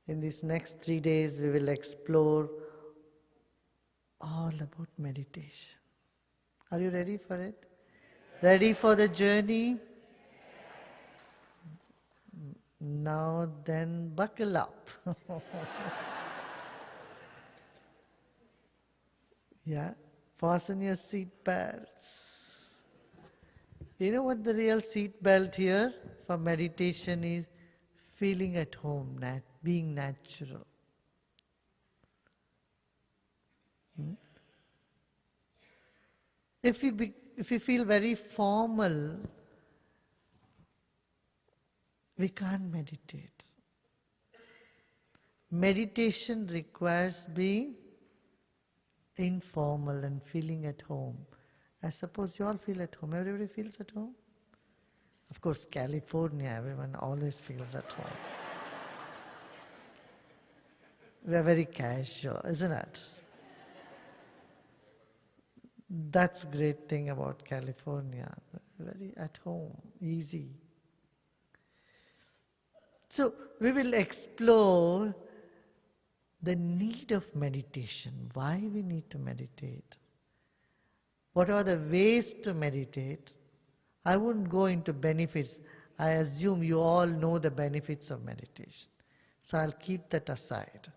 In these next 3 days, we will explore all about meditation. Are you ready for it? Ready for the journey? Now then, buckle up. Yeah, fasten your seat belts. You know what the real seat belt here for meditation is? Feeling at home, being natural. If you feel very formal, we can't meditate. Meditation requires being informal and feeling at home. I suppose you all feel at home. Everybody feels at home? Of course, California, everyone always feels at home. We are very casual, isn't it? That's the great thing about California. Very at home, easy. So we will explore the need of meditation, why we need to meditate. What are the ways to meditate? I wouldn't go into benefits. I assume you all know the benefits of meditation. So I'll keep that aside.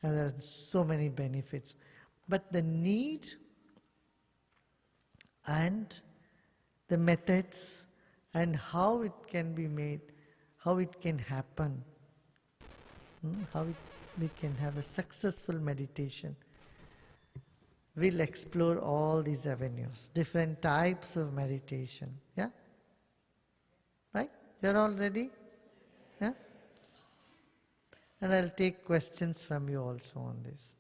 And there are so many benefits. But the need and the methods and how it can be made, how it can happen, we can have a successful meditation. We'll explore all these avenues, different types of meditation. Yeah? Right? You're all ready? Yeah? And I'll take questions from you also on this.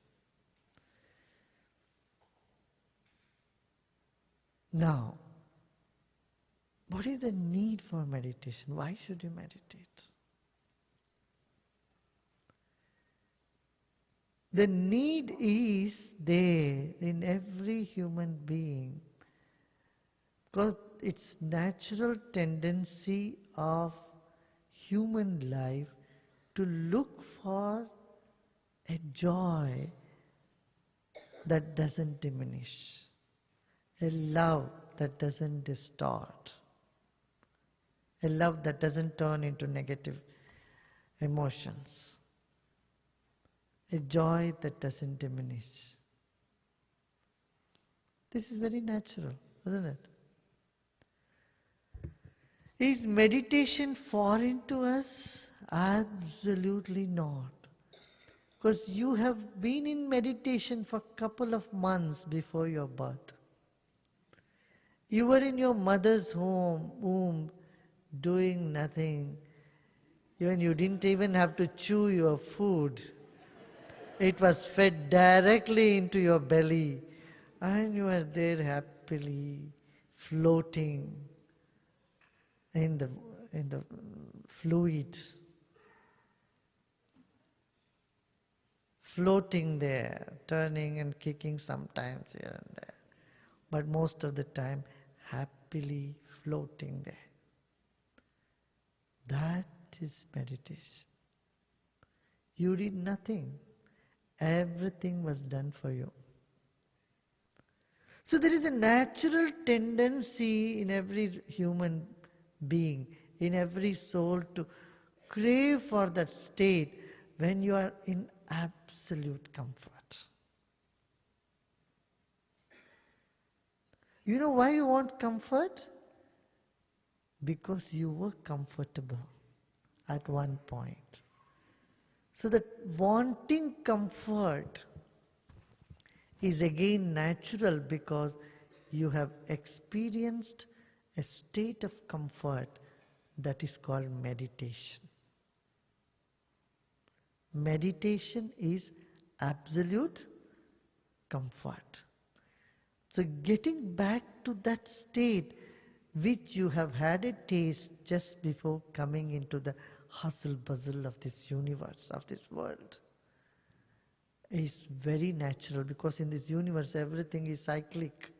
Now, what is the need for meditation? Why should you meditate? The need is there in every human being because it's natural tendency of human life to look for a joy that doesn't diminish, a love that doesn't distort, a love that doesn't turn into negative emotions. A joy that doesn't diminish. This is very natural, isn't it? Is meditation foreign to us? Absolutely not. Because you have been in meditation for a couple of months before your birth. You were in your mother's womb doing nothing. Even you didn't even have to chew your food. It was fed directly into your belly, and you were there happily floating in the fluid, floating there, turning and kicking sometimes here and there, but most of the time happily floating there. That is meditation. You did nothing. Everything was done for you. So there is a natural tendency in every human being, in every soul to crave for that state when you are in absolute comfort. You know why you want comfort? Because you were comfortable at one point. So that wanting comfort is again natural because you have experienced a state of comfort that is called meditation. Meditation is absolute comfort. So getting back to that state which you have had a taste just before coming into the hustle bustle of this universe, of this world, is very natural because in this universe everything is cyclic.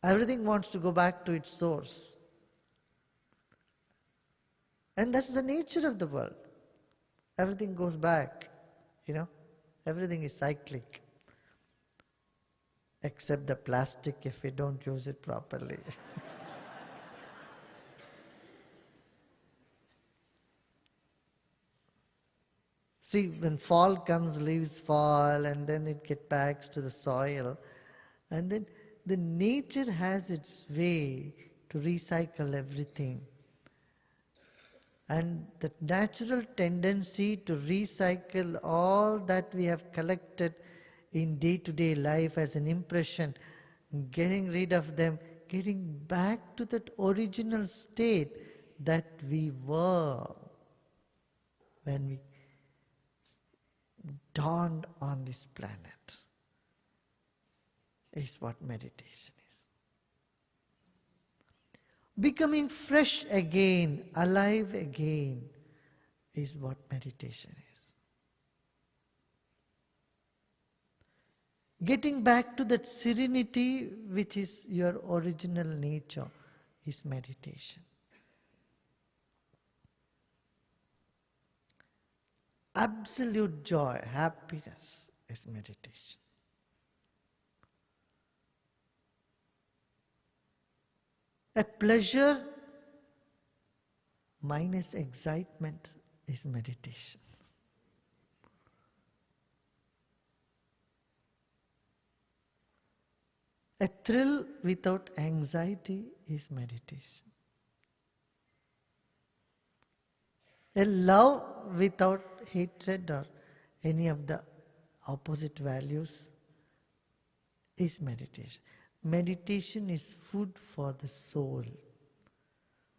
Everything wants to go back to its source. And that's the nature of the world. everything goes back, everything is cyclic. Except the plastic if we don't use it properly. See, when fall comes, leaves fall, and then it gets back to the soil. And then the nature has its way to recycle everything. And the natural tendency to recycle all that we have collected in day-to-day life as an impression, getting rid of them, getting back to that original state that we were when we dawned on this planet, is what meditation is. Becoming fresh again, alive again, is what meditation is. Getting back to that serenity which is your original nature is meditation. Absolute joy, happiness is meditation. A pleasure minus excitement is meditation. A thrill without anxiety is meditation. A love without hatred or any of the opposite values is meditation. Meditation is food for the soul,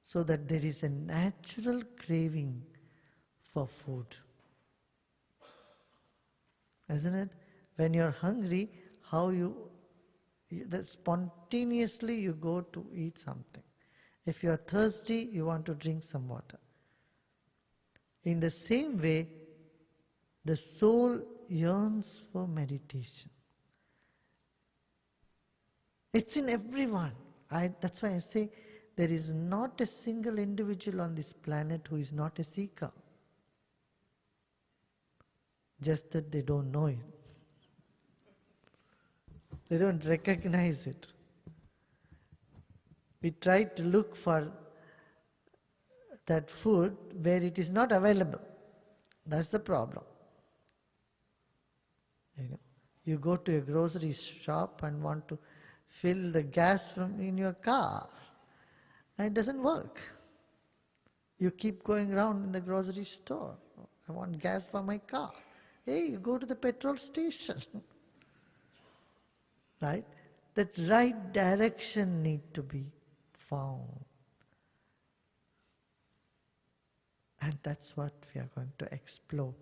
so that there is a natural craving for food. Isn't it? When you're hungry, spontaneously you go to eat something. If you're thirsty, you want to drink some water. In the same way, the soul yearns for meditation. It's in everyone. That's why I say there is not a single individual on this planet who is not a seeker. Just that they don't know it. They don't recognize it. We try to look for that food where it is not available. That's the problem. You go to a grocery shop and want to fill the gas in your car, and it doesn't work. You keep going around in the grocery store. I want gas for my car. Hey, you go to the petrol station. Right? That right direction need to be found. And that's what we are going to explore.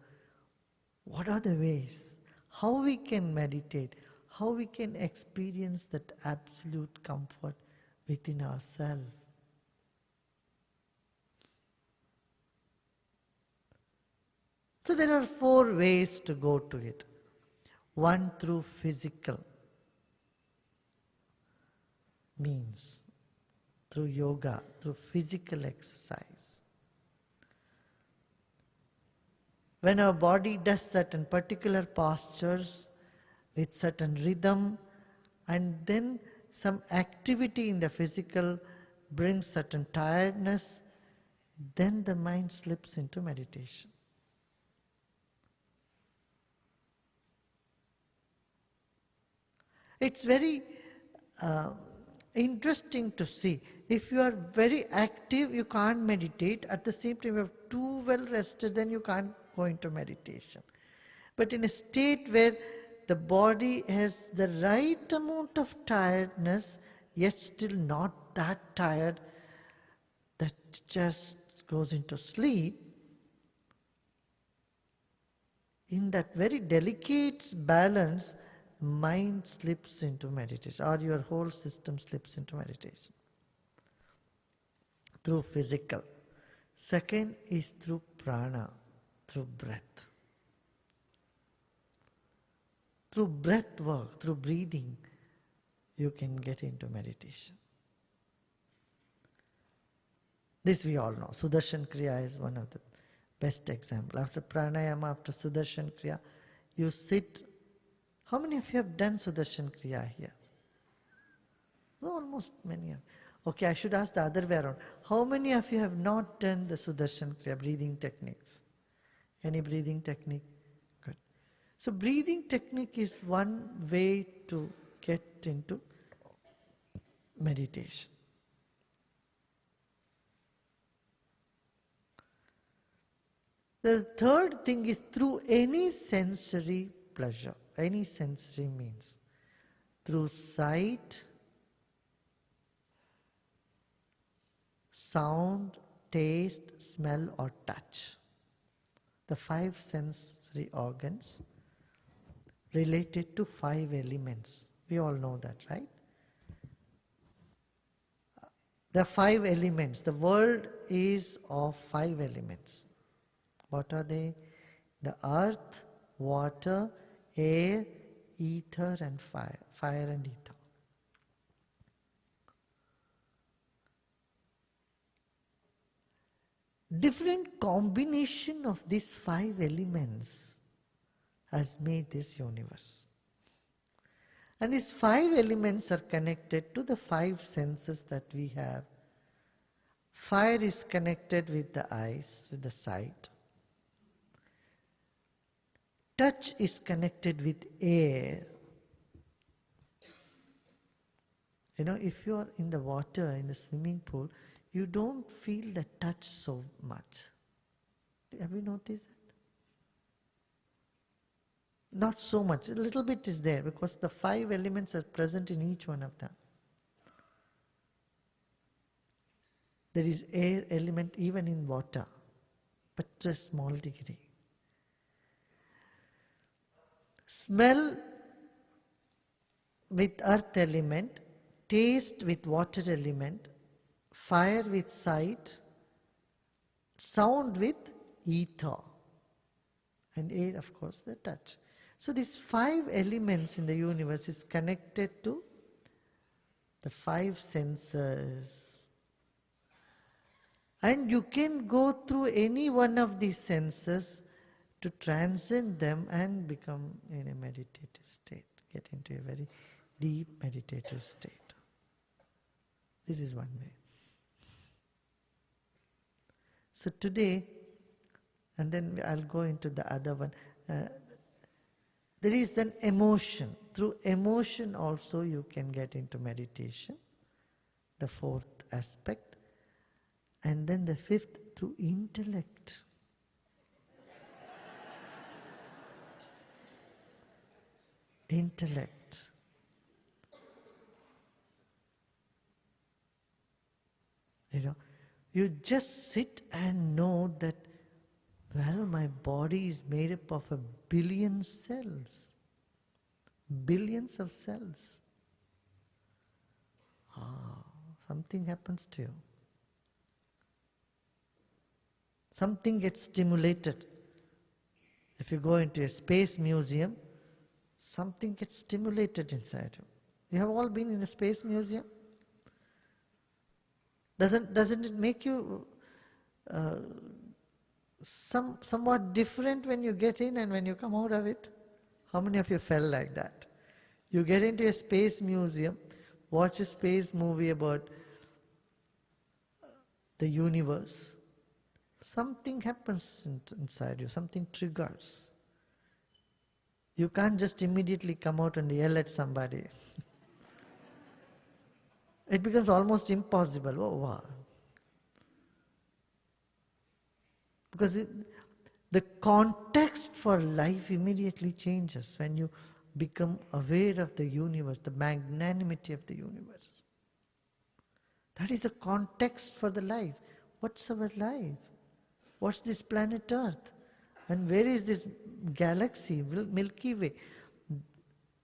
What are the ways? How we can meditate? How we can experience that absolute comfort within ourselves? So there are 4 ways to go to it. One, through physical means, through yoga, through physical exercise. When our body does certain particular postures with certain rhythm, and then some activity in the physical brings certain tiredness, then the mind slips into meditation. It's very interesting to see. If you are very active, you can't meditate. At the same time, you are too well rested, then you can't go into meditation. But in a state where the body has the right amount of tiredness, yet still not that tired that just goes into sleep, in that very delicate balance, mind slips into meditation, or your whole system slips into meditation. Through physical. Second is through prana, through breath. Through breath work, through breathing, you can get into meditation. This we all know. Sudarshan Kriya is one of the Best example. After pranayama, after Sudarshan Kriya, you sit. How many of you have done Sudarshan Kriya here? No, almost many of you. Okay, I should ask the other way around. How many of you have not done the Sudarshan Kriya, breathing techniques? Any breathing technique? Good. So breathing technique is one way to get into meditation. The third thing is through any sensory pleasure. Any sensory means through sight, sound, taste, smell or touch. The 5 sensory organs related to 5 elements. We all know that, right? The 5 elements. The world is of 5 elements. What are they? The earth, water, air, ether and fire. Fire and ether. Different combination of these 5 elements has made this universe. And these 5 elements are connected to the 5 senses that we have. Fire is connected with the eyes, with the sight. Touch is connected with air. You know, if you are in the water, in the swimming pool, you don't feel the touch so much. Have you noticed that? Not so much. A little bit is there because the 5 elements are present in each one of them. There is air element even in water, but to a small degree. Smell with earth element, taste with water element, fire with sight, sound with ether, and air, of course, the touch. So these 5 elements in the universe is connected to the 5 senses. And you can go through any one of these senses to transcend them and become in a meditative state, get into a very deep meditative state. This is one way. So today, and then I'll go into the other one. There is then emotion. Through emotion also you can get into meditation, the 4th aspect. And then the 5th, through intellect. Intellect. You know, you just sit and know that, well, my body is made up of 1 billion cells. Billions of cells. Something happens to you. Something gets stimulated. If you go into a space museum, something gets stimulated inside you. You have all been in a space museum? Doesn't it make you somewhat different when you get in and when you come out of it? How many of you felt like that? You get into a space museum, watch a space movie about the universe. Something happens inside you, something triggers. You can't just immediately come out and yell at somebody. It becomes almost impossible. Oh, wow. Because the context for life immediately changes when you become aware of the universe, the magnanimity of the universe. That is the context for the life. What's our life? What's this planet Earth? And where is this galaxy, Milky Way?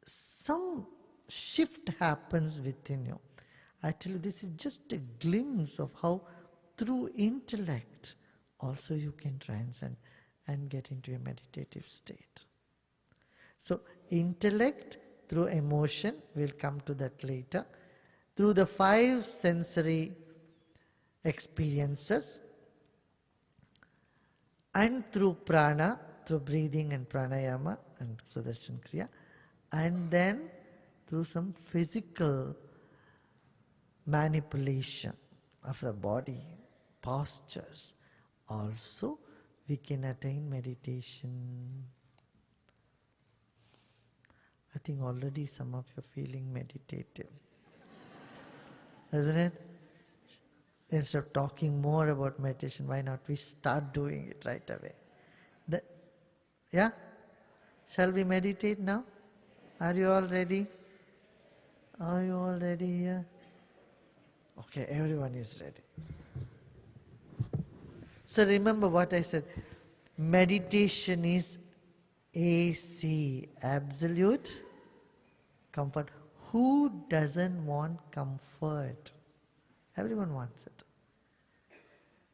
Some shift happens within you. I tell you, this is just a glimpse of how through intellect also you can transcend and get into a meditative state. So intellect through emotion, we'll come to that later, through the 5 sensory experiences, and through prana, through breathing and pranayama and Sudarshan Kriya, and then through some physical manipulation of the body, postures, also we can attain meditation. I think already some of you are feeling meditative, isn't it? Instead of talking more about meditation, why not we start doing it right away? Yeah? Shall we meditate now? Are you all ready? Are you all ready here? Okay, everyone is ready. So remember what I said. Meditation is AC, absolute comfort. Who doesn't want comfort? Everyone wants it.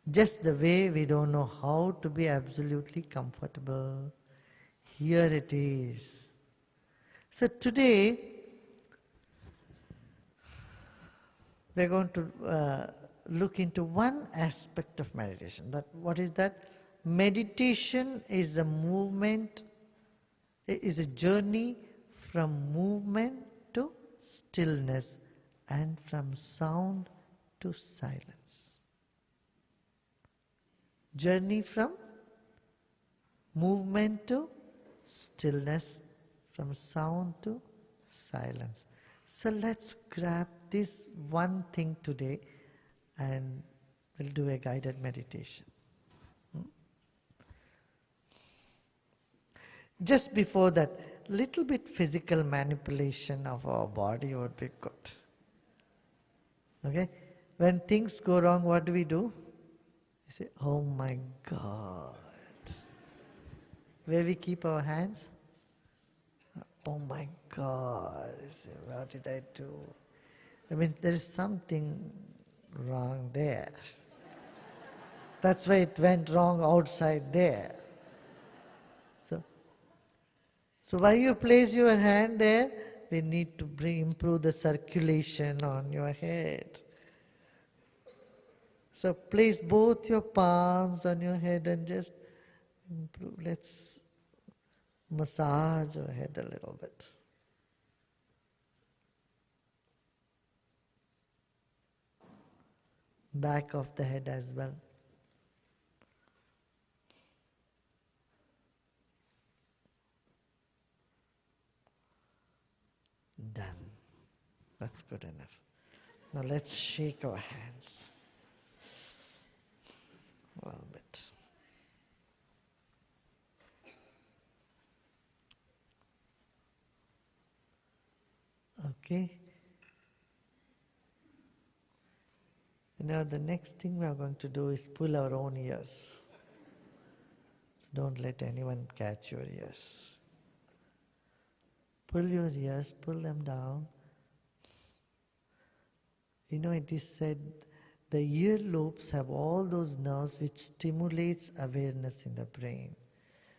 Just the way we don't know how to be absolutely comfortable. Here it is. So today, we're going to look into one aspect of meditation. But what is that? Meditation is a movement, is a journey from movement to stillness and from sound to silence. Journey from movement to stillness, from sound to silence. So let's grab this one thing today and we'll do a guided meditation. Just before that, little bit physical manipulation of our body would be good. Okay? When things go wrong, what do? You say, oh my God. Where we keep our hands? Oh my God. You say, what did I do? I mean, there is something wrong there. That's why it went wrong outside there. So while you place your hand there, we need to improve the circulation on your head. So place both your palms on your head and just improve. Let's massage your head a little bit. Back of the head as well. Done. That's good enough. Now let's shake our hands a little bit. Okay. Now the next thing we are going to do is pull our own ears. So don't let anyone catch your ears. Pull your ears, pull them down. You know, it is said the earlobes have all those nerves which stimulates awareness in the brain.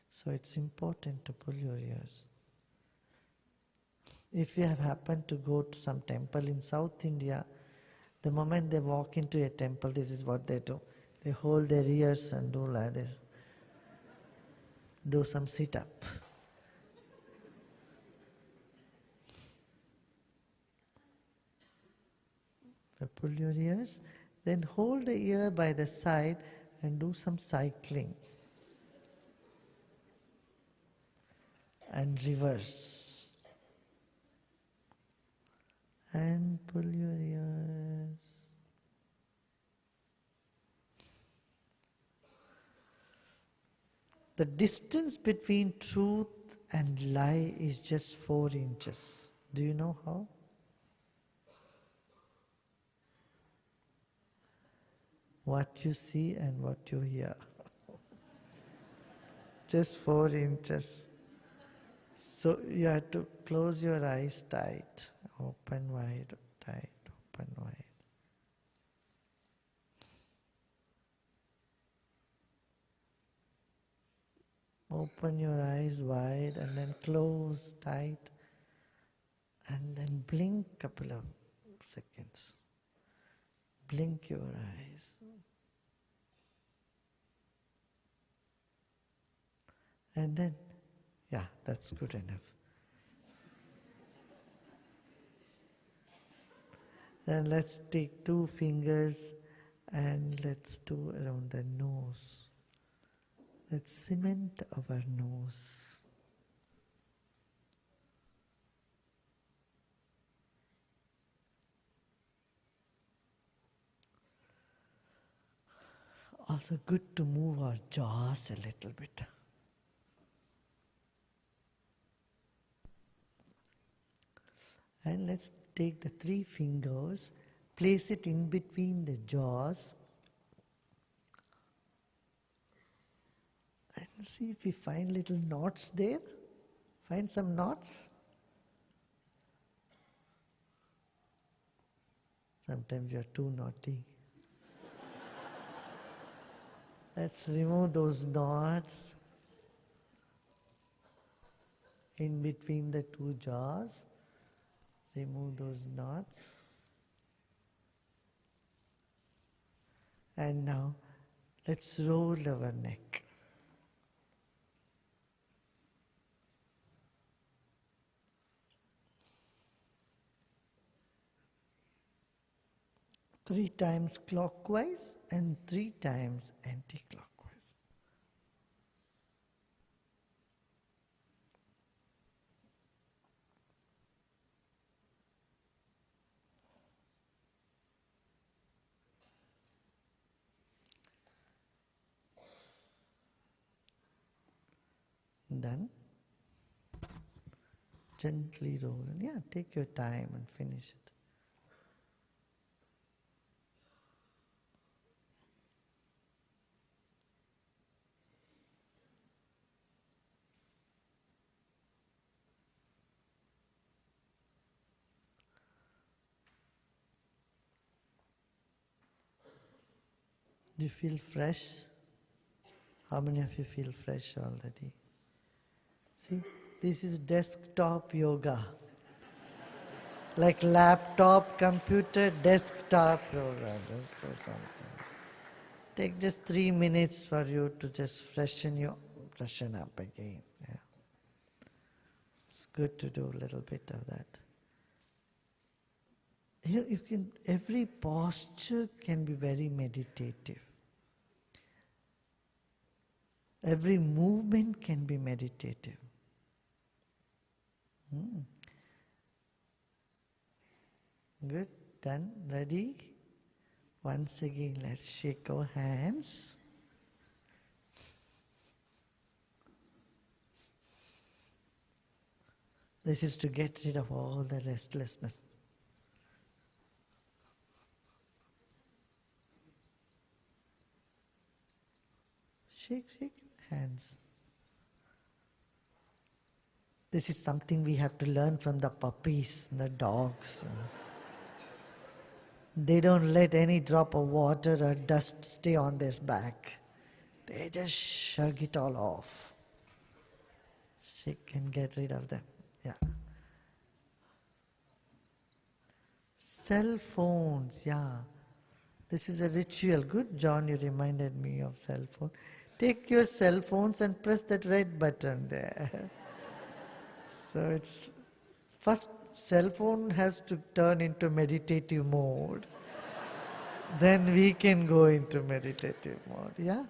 So it's important to pull your ears. If you have happened to go to some temple in South India, the moment they walk into a temple, this is what they do. They hold their ears and do like this. Do some sit-up. Pull your ears, then hold the ear by the side and do some cycling. And reverse. And pull your ears. The distance between truth and lie is just 4 inches. Do you know how? What you see and what you hear. Just 4 inches. So you have to close your eyes tight, open wide, tight, open wide. Open your eyes wide and then close tight and then blink couple of seconds. Blink your eyes. And then, yeah, that's good enough. Then let's take 2 fingers and let's do around the nose. Let's cement our nose. Also good to move our jaws a little bit. And let's take the 3 fingers, place it in between the jaws, and see if we find little knots there. Find some knots. Sometimes you're too naughty. Let's remove those knots in between the 2 jaws. Remove those knots. And now let's roll our neck. Three times clockwise and 3 times anti-clockwise. Done. Gently roll. And yeah, take your time and finish it. Do you feel fresh? How many of you feel fresh already? See, this is desktop yoga. Like laptop, computer, desktop yoga. Just do something. Take just 3 minutes for you to just freshen up again. Yeah. It's good to do a little bit of that. You can, every posture can be very meditative. Every movement can be meditative. Good, done, ready? Once again, let's shake our hands. This is to get rid of all the restlessness. Shake hands. This is something we have to learn from the puppies, the dogs. They don't let any drop of water or dust stay on their back. They just shrug it all off. Shake and get rid of them. Yeah. Cell phones, yeah. This is a ritual. Good, John, you reminded me of cell phone. Take your cell phones and press that red button there. So it's first cell phone has to turn into meditative mode. Then we can go into meditative mode, yeah?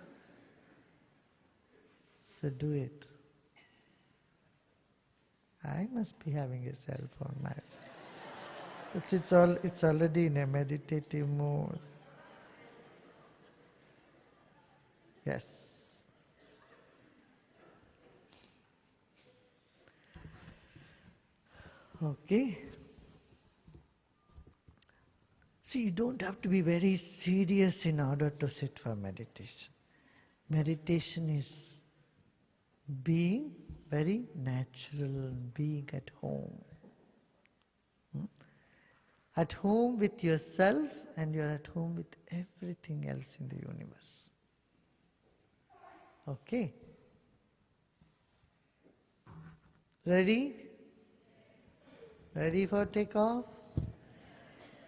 So do it. I must be having a cell phone myself. It's already in a meditative mode. Yes. Okay. See, you don't have to be very serious in order to sit for meditation. Meditation is being very natural, being at home. At home with yourself, and you're at home with everything else in the universe. Okay? Ready? Ready for takeoff?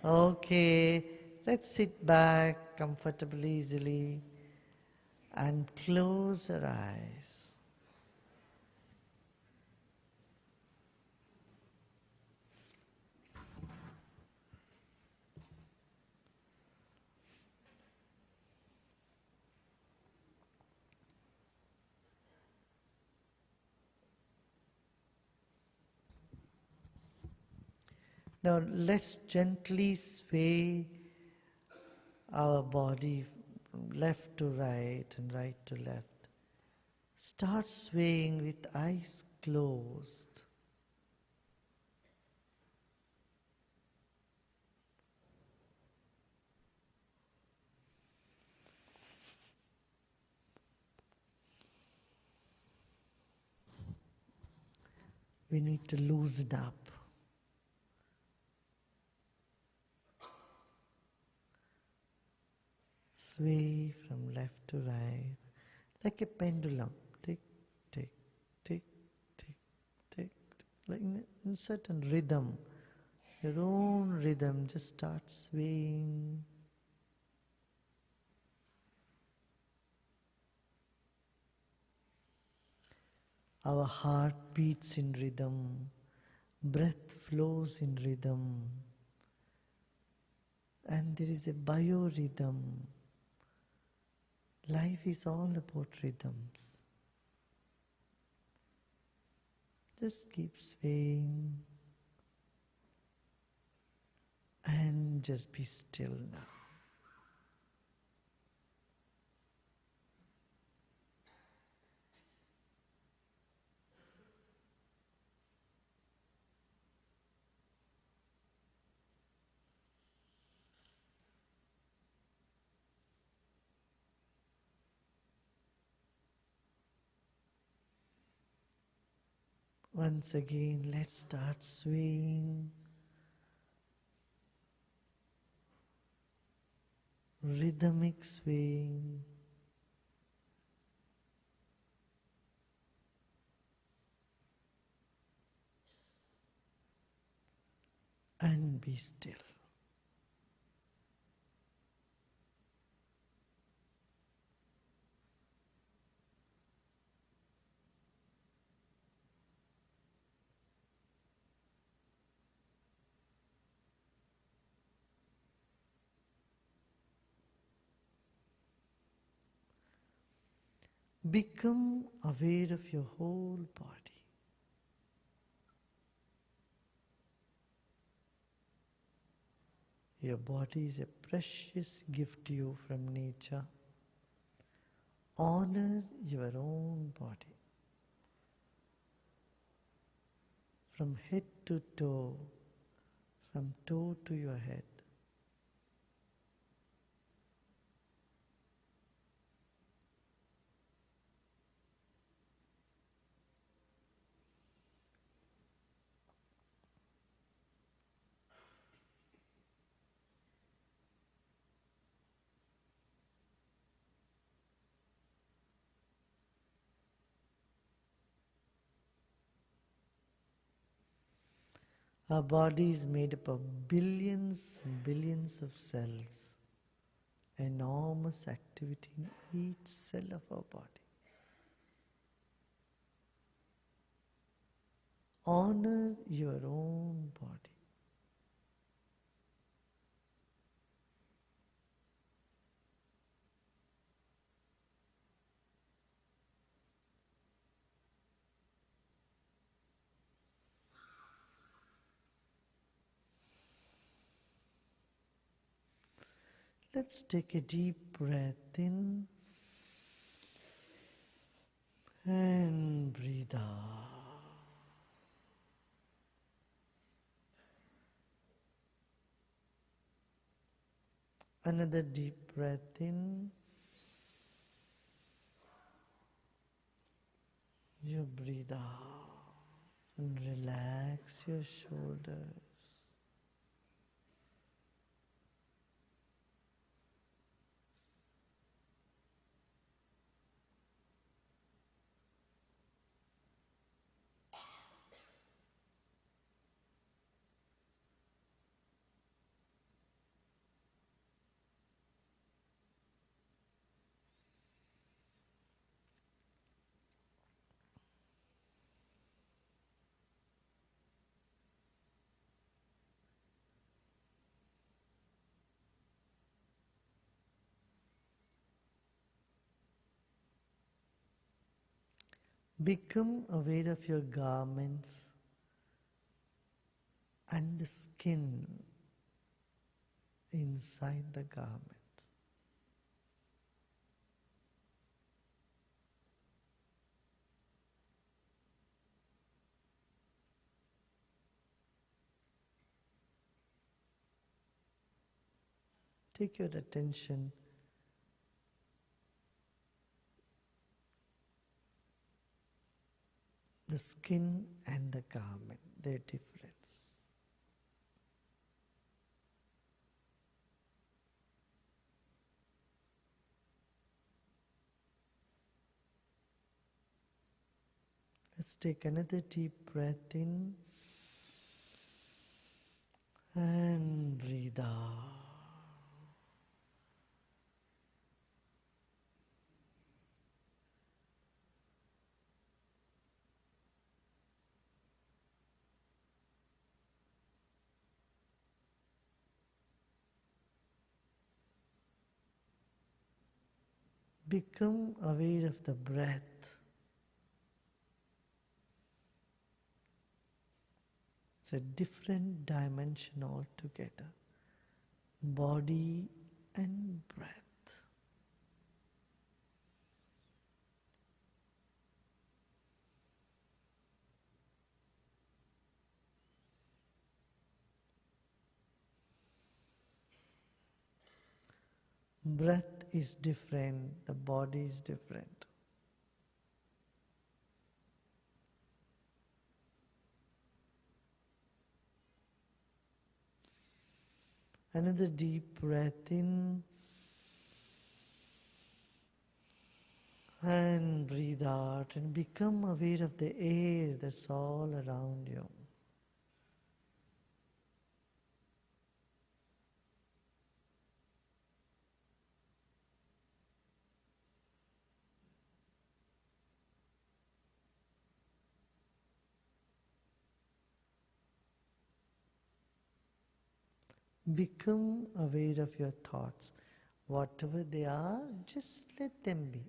Okay, let's sit back comfortably, easily, and close our eyes. Now let's gently sway our body from left to right and right to left. Start swaying with eyes closed. We need to loosen up. Sway from left to right like a pendulum. Tick, tick, tick, tick, tick, tick. Like in certain rhythm. Your own rhythm, just start swaying. Our heart beats in rhythm, breath flows in rhythm, and there is a biorhythm. Life is all about rhythms. Just keep swaying and just be still now. Once again, let's start swaying. Rhythmic swaying. And be still. Become aware of your whole body. Your body is a precious gift to you from nature. Honor your own body. From head to toe, from toe to your head. Our body is made up of billions and billions of cells. Enormous activity in each cell of our body. Honor your own body. Let's take a deep breath in and breathe out. Another deep breath in. You breathe out and relax your shoulders. Become aware of your garments and the skin inside the garment. Take your attention the skin and the garment, their difference. Let's take another deep breath in and breathe out. Become aware of the breath. It's a different dimension altogether. Body and breath. Breath is different, the body is different. Another deep breath in and breathe out and become aware of the air that's all around you. Become aware of your thoughts. Whatever they are, just let them be.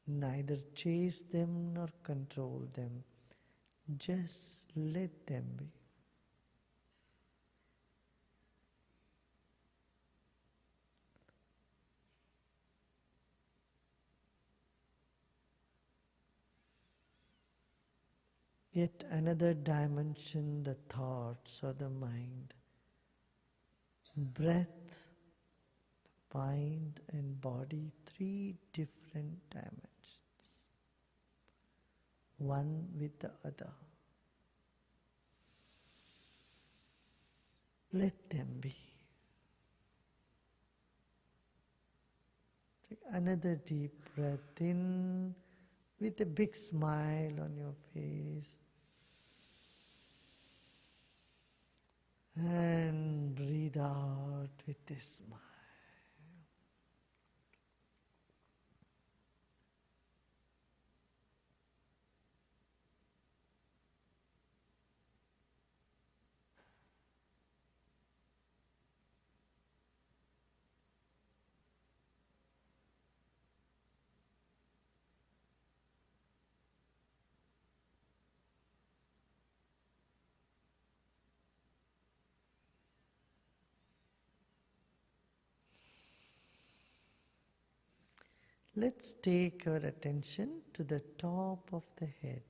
Neither chase them nor control them. Just let them be. Yet another dimension, the thoughts or the mind. Breath, mind and body, three different dimensions. One with the other. Let them be. Take another deep breath in with a big smile on your face. And breathe out with a smile. Let's take our attention to the top of the head.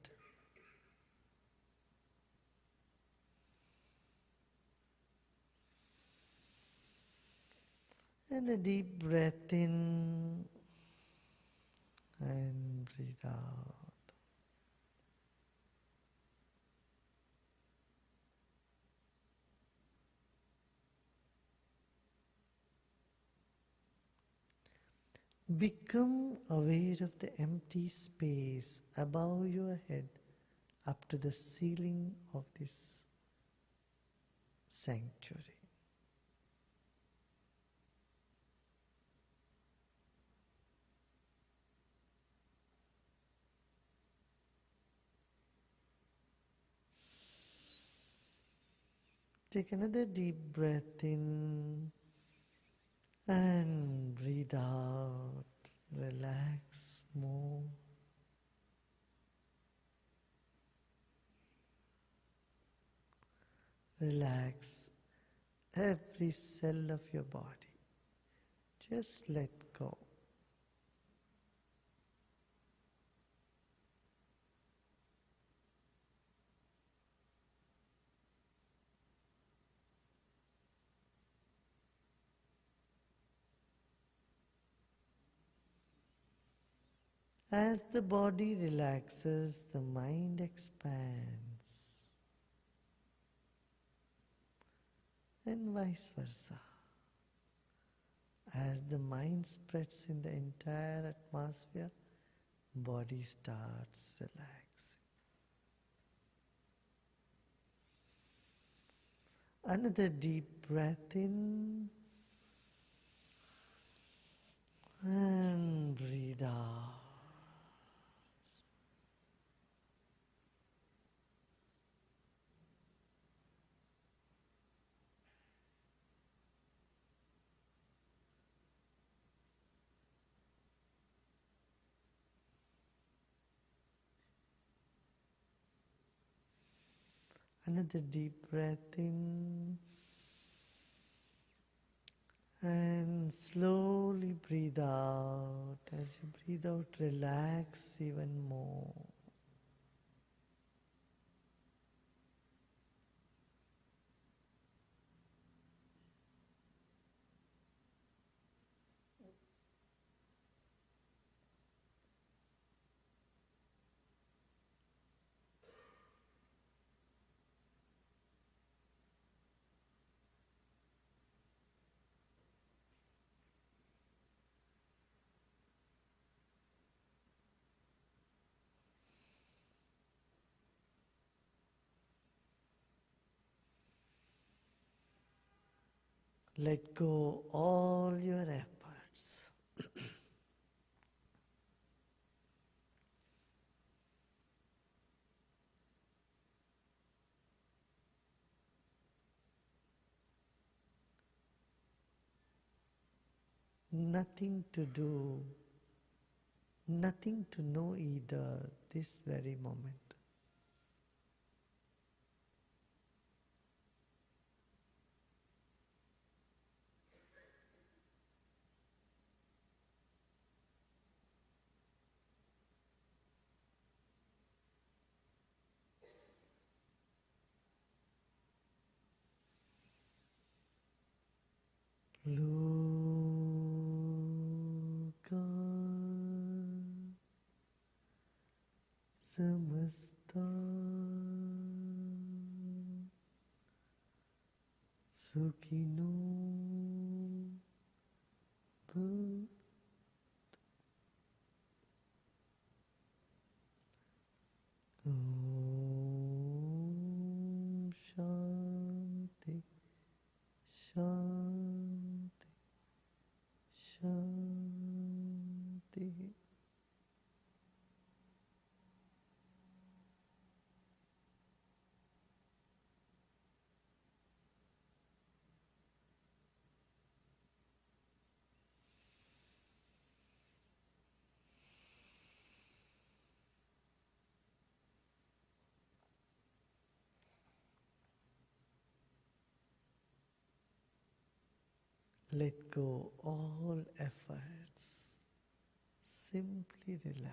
And a deep breath in and breathe out. Become aware of the empty space above your head up to the ceiling of this sanctuary. Take another deep breath in and breathe out. Relax, more. Relax every cell of your body. Just let go. As the body relaxes, the mind expands, and vice versa. As the mind spreads in the entire atmosphere, body starts relaxing. Another deep breath in and breathe out. Another deep breath in and slowly breathe out. As you breathe out, relax even more. Let go all your efforts. Nothing to do, nothing to know either this very moment. Loka samasta sukhino bhavantu. Om Shanti Shanti Shanti. Let go all efforts. Simply relax.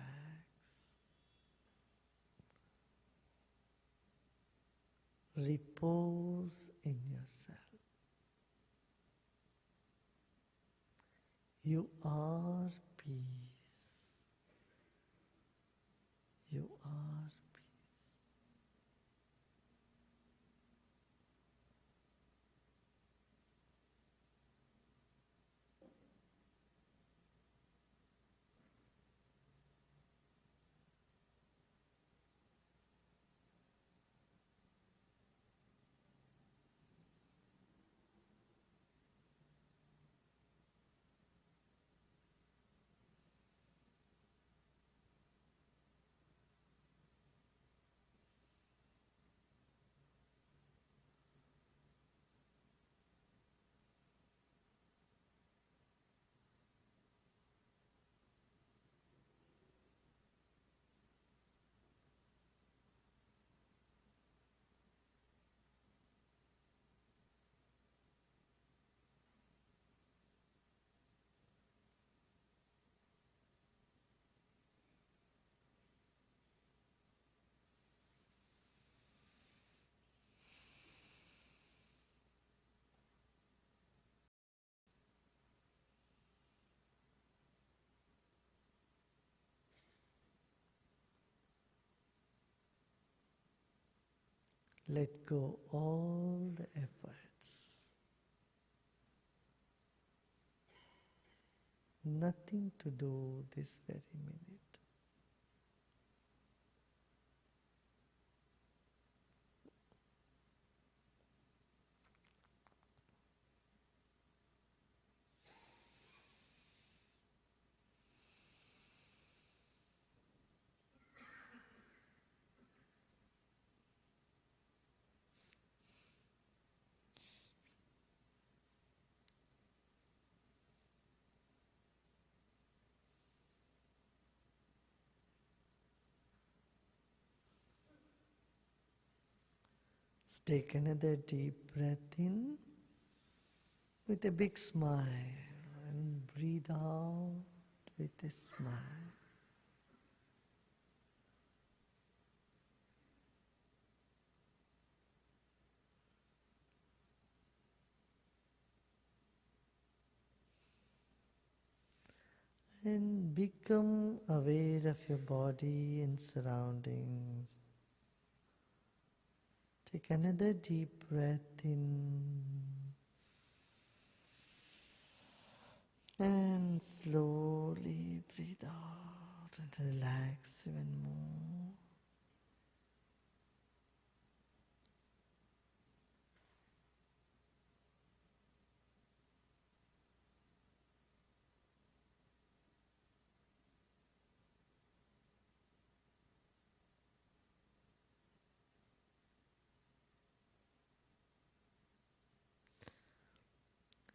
Repose in yourself. You are peace. You are peace. Let go all the efforts. Nothing to do this very minute. Take another deep breath in with a big smile and breathe out with a smile. And become aware of your body and surroundings. Take another deep breath in and slowly breathe out and relax even more.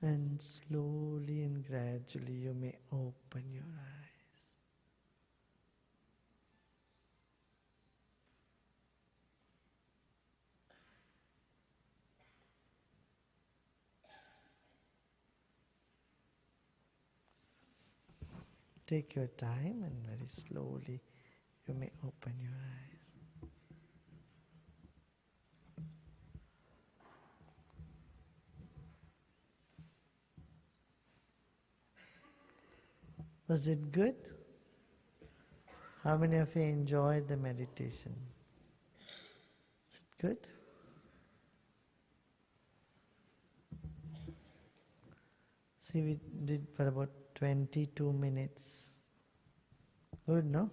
And slowly and gradually you may open your eyes. Take your time and very slowly you may open your eyes. Was it good? How many of you enjoyed the meditation? Is it good? See, we did for about 22 minutes. Good, no?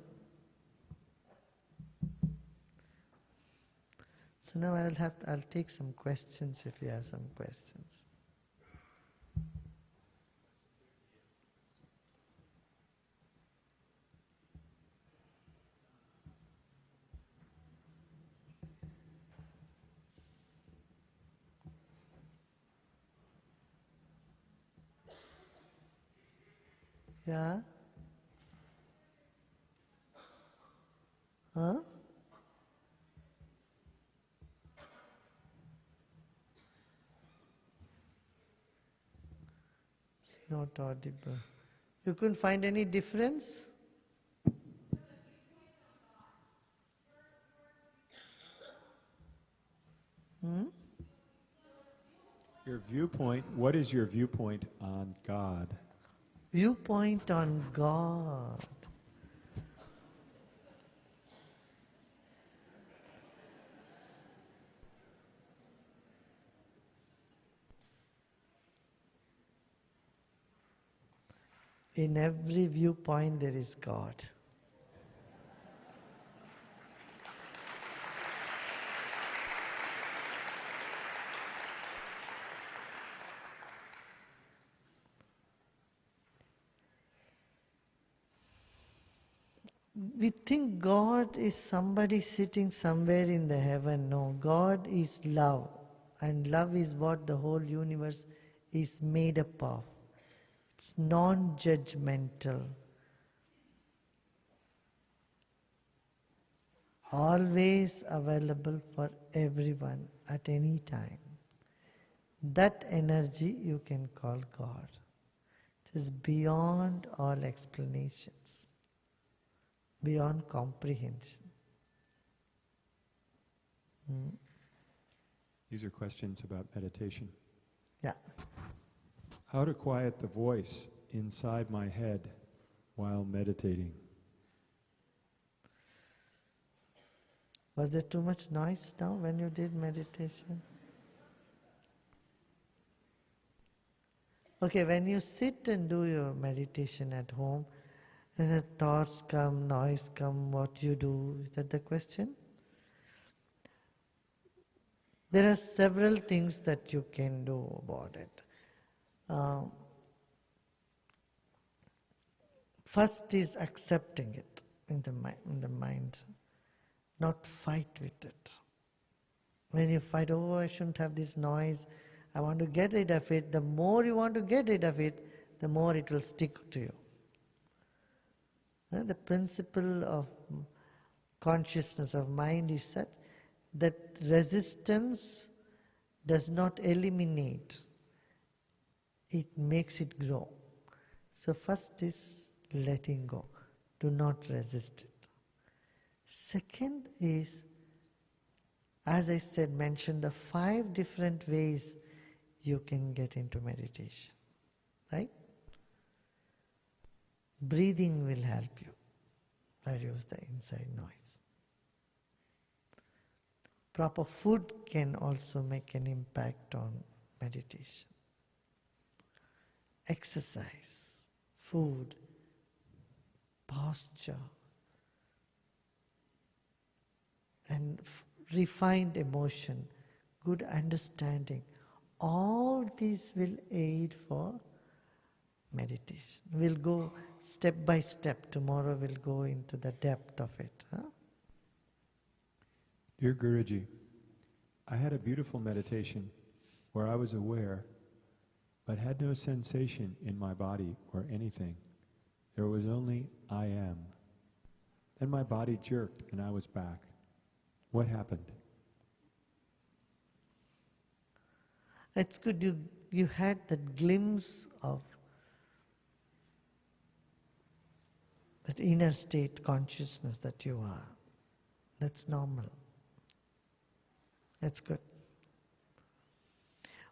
So now I'll take some questions if you have some questions. Yeah? Huh? It's not audible. You couldn't find any difference? Your viewpoint, what is your viewpoint on God? Viewpoint on God. In every viewpoint there is God. We think God is somebody sitting somewhere in the heaven. No, God is love. And love is what the whole universe is made up of. It's non-judgmental. Always available for everyone at any time. That energy you can call God. It is beyond all explanations, beyond comprehension. These are questions about meditation. Yeah. How to quiet the voice inside my head while meditating? Was there too much noise now when you did meditation? Okay, when you sit and do your meditation at home, and the thoughts come, noise come, what you do, is that the question? There are several things that you can do about it. First is accepting it in the mind, not fight with it. When you fight, oh, I shouldn't have this noise, I want to get rid of it, the more you want to get rid of it, the more it will stick to you. The principle of consciousness of mind is such that resistance does not eliminate, it makes it grow. So first is letting go, do not resist it. Second is, as I said, mention the 5 different ways you can get into meditation, right? Breathing will help you reduce the inside noise. Proper food can also make an impact on meditation. Exercise, food, posture, and refined emotion, good understanding, all these will aid for meditation. We'll go step by step. Tomorrow we'll go into the depth of it. Dear Guruji, I had a beautiful meditation where I was aware but had no sensation in my body or anything. There was only I am. Then my body jerked and I was back. What happened? It's good you had that glimpse of that inner state consciousness that you are. That's normal. That's good.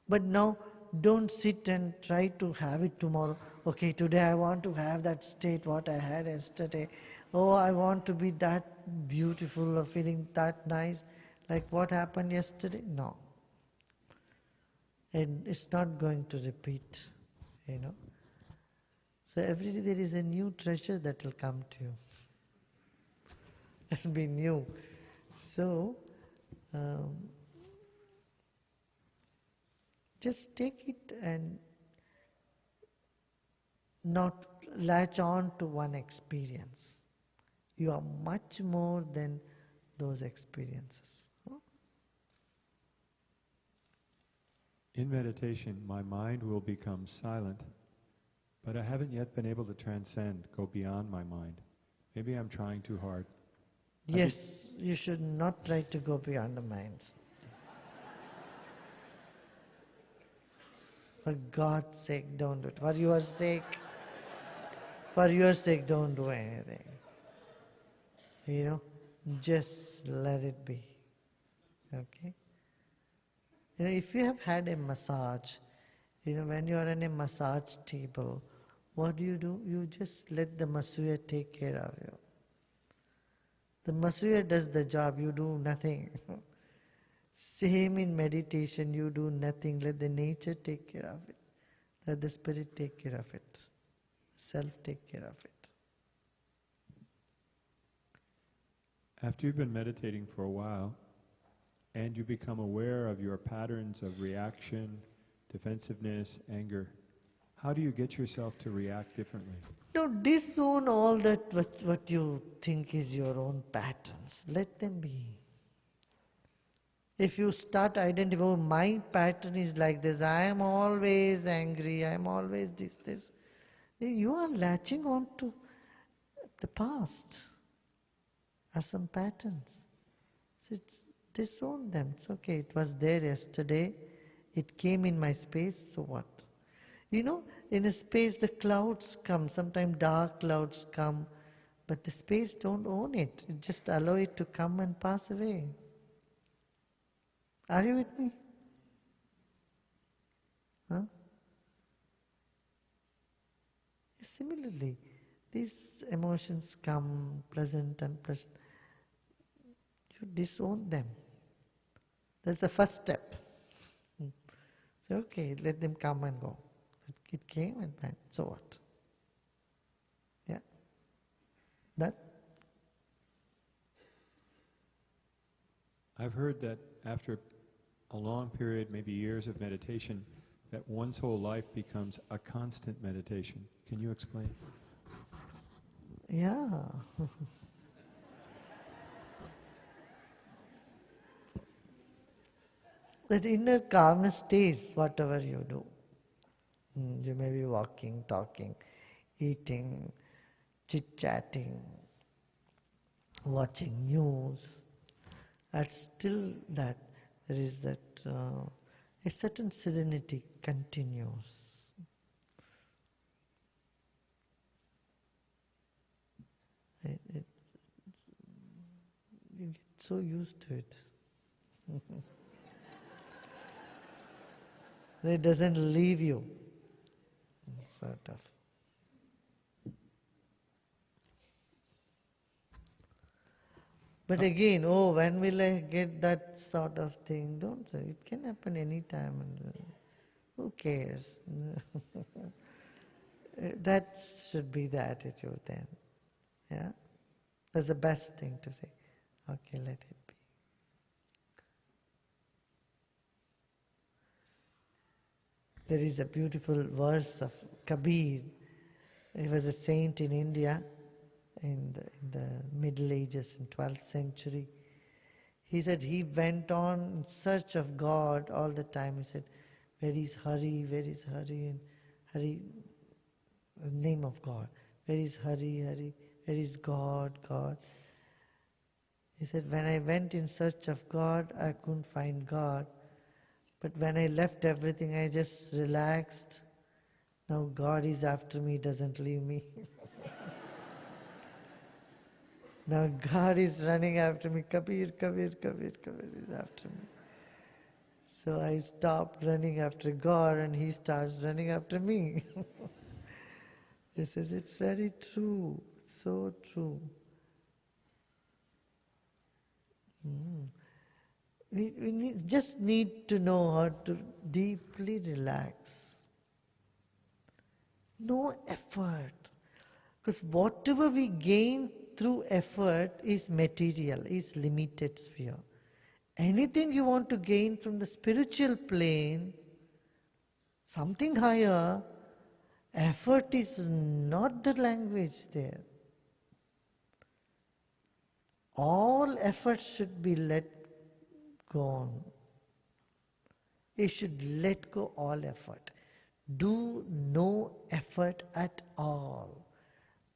But now don't sit and try to have it tomorrow. Okay, today I want to have that state what I had yesterday. Oh, I want to be that beautiful or feeling that nice like what happened yesterday. No. And it's not going to repeat, So every day there is a new treasure that will come to you. It will be new. So, just take it and not latch on to one experience. You are much more than those experiences. In meditation, my mind will become silent, but I haven't yet been able to transcend, go beyond my mind. Maybe I'm trying too hard. Yes, you should not try to go beyond the mind. For God's sake, don't do it. For your sake, don't do anything. Just let it be. Okay? If you have had a massage, when you are on a massage table, what do? You just let the masseur take care of you. The masseur does the job, you do nothing. Same in meditation, you do nothing. Let the nature take care of it. Let the spirit take care of it. Self take care of it. After you've been meditating for a while, and you become aware of your patterns of reaction, defensiveness, anger, how do you get yourself to react differently? Don't disown all that what you think is your own patterns. Let them be. If you start identifying, oh, my pattern is like this, I am always angry, I am always this, then you are latching on to the past or some patterns. So disown them. It's okay, it was there yesterday, it came in my space, so what? In a space the clouds come, sometimes dark clouds come, but the space don't own it. You just allow it to come and pass away. Are you with me? Similarly, these emotions come, pleasant, unpleasant. You disown them. That's the first step. So, okay, let them come and go. It came and went, so what? Yeah? That? I've heard that after a long period, maybe years of meditation, that one's whole life becomes a constant meditation. Can you explain? Yeah. That inner calmness stays whatever you do. You may be walking, talking, eating, chit-chatting, watching news. But still that there is that a certain serenity continues. You get so used to it. It doesn't leave you, sort of. But again, oh, when will I get that sort of thing? Don't say. It can happen anytime. And who cares? That should be the attitude then. Yeah? That's the best thing to say. Okay, let it be. There is a beautiful verse of Kabir. He was a saint in India in the Middle Ages, in 12th century. He said he went on in search of God all the time. He said, where is Hari, where is Hari? And Hari, the name of God. Where is Hari, Hari? Where is God, God? He said, when I went in search of God, I couldn't find God. But when I left everything, I just relaxed. Now God is after me, doesn't leave me. Now God is running after me. Kabir, Kabir, Kabir, Kabir is after me. So I stopped running after God and He starts running after me. He says, it's very true, so true. We just need to know how to deeply relax. No effort. Because whatever we gain through effort is material, is limited sphere. Anything you want to gain from the spiritual plane, something higher, effort is not the language there. All effort should be let go on. You should let go all effort. Do no effort at all.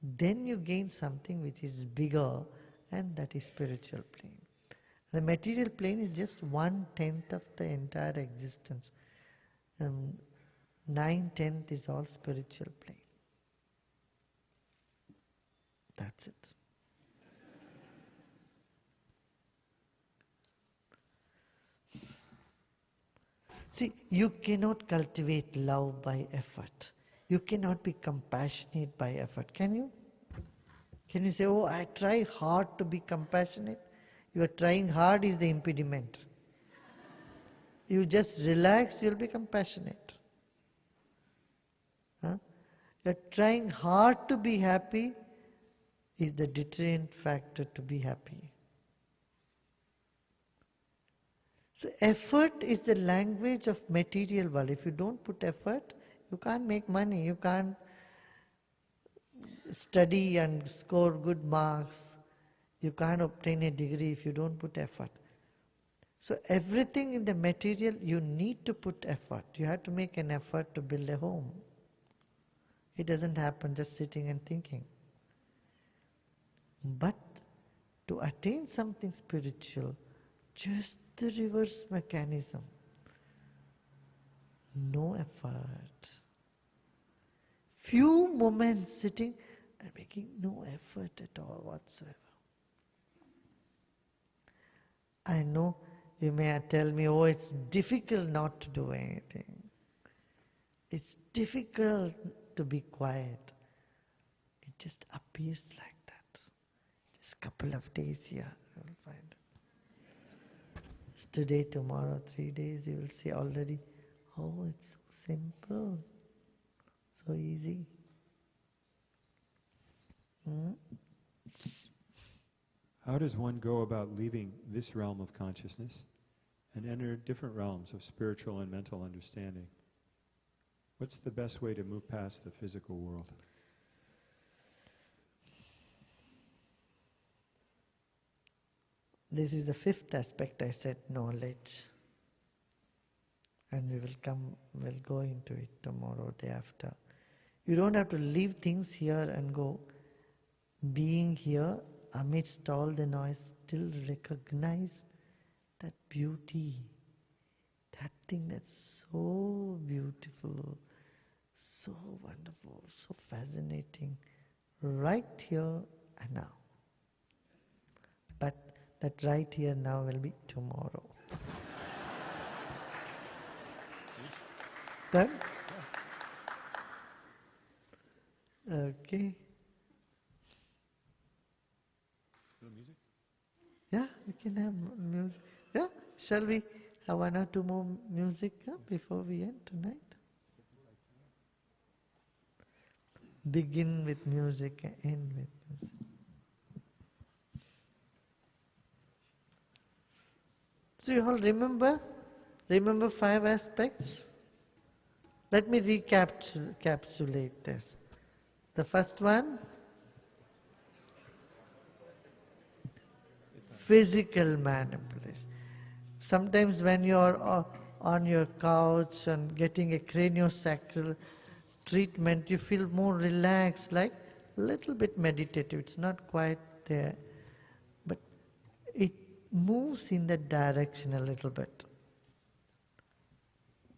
Then you gain something which is bigger, and that is spiritual plane. The material plane is just 1/10 of the entire existence. 9/10 is all spiritual plane. That's it. See, you cannot cultivate love by effort. You cannot be compassionate by effort. Can you? Can you say, oh, I try hard to be compassionate? Your trying hard is the impediment. You just relax, you'll be compassionate. Huh? You're trying hard to be happy is the deterrent factor to be happy. So effort is the language of material world. If you don't put effort, you can't make money, you can't study and score good marks, you can't obtain a degree if you don't put effort. So everything in the material, you need to put effort. You have to make an effort to build a home. It doesn't happen just sitting and thinking. But to attain something spiritual, just the reverse mechanism. No effort. Few moments sitting and making no effort at all whatsoever. I know you may tell me, oh, it's difficult not to do anything. It's difficult to be quiet. It just appears like that. Just a couple of days here, you will find. Today, tomorrow, 3 days, you will see already, oh, it's so simple, so easy. How does one go about leaving this realm of consciousness and enter different realms of spiritual and mental understanding? What's the best way to move past the physical world? This is the fifth aspect I said, knowledge. And we'll go into it tomorrow, day after. You don't have to leave things here and go. Being here, amidst all the noise, still recognize that beauty. That thing that's so beautiful, so wonderful, so fascinating, right here and now. But that right here now will be tomorrow. Done? Okay. Music? Yeah, we can have music. Yeah, shall we have one or two more music before we end tonight? Begin with music and end with music. So you all remember 5 aspects? Let me recapitulate this. The first one, physical manipulation. Sometimes when you are on your couch and getting a craniosacral treatment, you feel more relaxed, like a little bit meditative. It's not quite there, but it moves in that direction a little bit.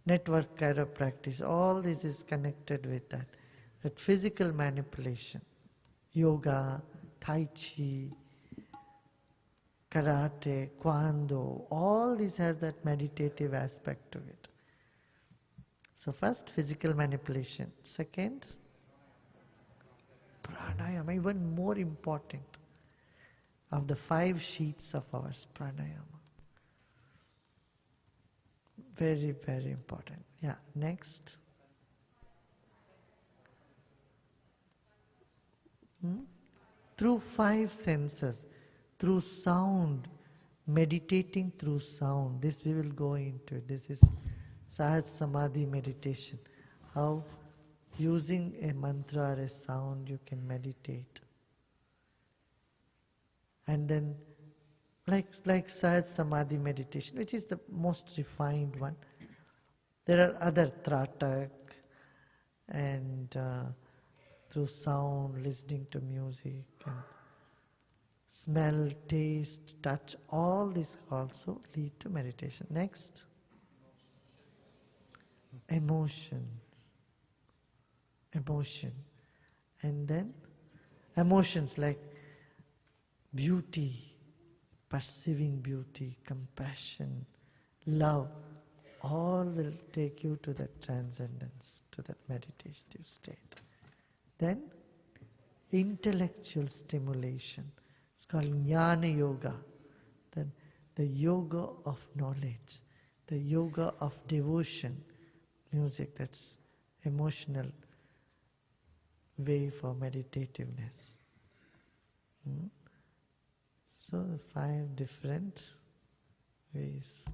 Network chiropractic, all this is connected with that. That physical manipulation, yoga, tai chi, karate, kwando, all this has that meditative aspect to it. So first, physical manipulation. Second, pranayama, even more important. Of the 5 sheets of ours, pranayama. Very, very important. Yeah, next. Through 5 senses, through sound, meditating through sound. This we will go into. This is Sahaj Samadhi meditation. How using a mantra or a sound you can meditate. And then like Sahaj Samadhi meditation, which is the most refined one. There are other tratak and through sound, listening to music, and smell, taste, touch, all this also lead to meditation. Next, emotion. And then emotions like beauty, perceiving beauty, compassion, love, all will take you to that transcendence, to that meditative state. Then, intellectual stimulation. It's called Jnana Yoga. Then, the yoga of knowledge, the yoga of devotion, music, that's emotional way for meditativeness. So, 5 different ways.